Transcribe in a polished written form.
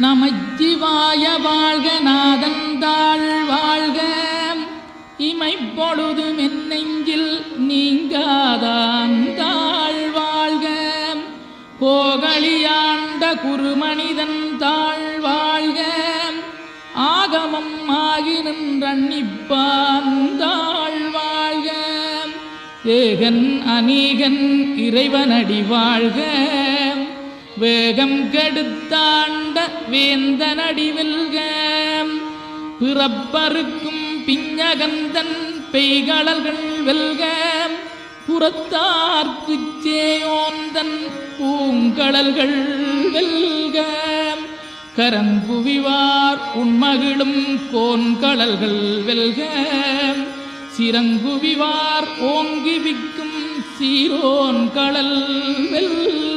நமச்சிவாய வாழ்க நாதந்தாள் வாழ்க இமைப்பொழுதும் என் நெஞ்சில் நீங்காதாந்தாள் வாழ்க கோகலியாண்ட குருமனிதன் தாழ் வாழ்க ஆகமம் ஆகி நின்றன்னிப்பான் தாழ் வாழ்க ஏகன் அநீகன் இறைவனடி வாழ்க வேகம் கெடுத்தாண்ட வேந்தனடி வெல்க பிறப்பருக்கும் பிஞகந்தன் பெய்களல்கள் வெல்க புறத்தார்க்குச் சேயோந்தன் பூங்கடல்கள் வெல்க கரங்குவிவார் உண்மகிழும் கோன்கடல்கள் வெல்க சிறங்குவிவார் ஓங்கி விக்கும் சீரோன் கடல் வெல்க.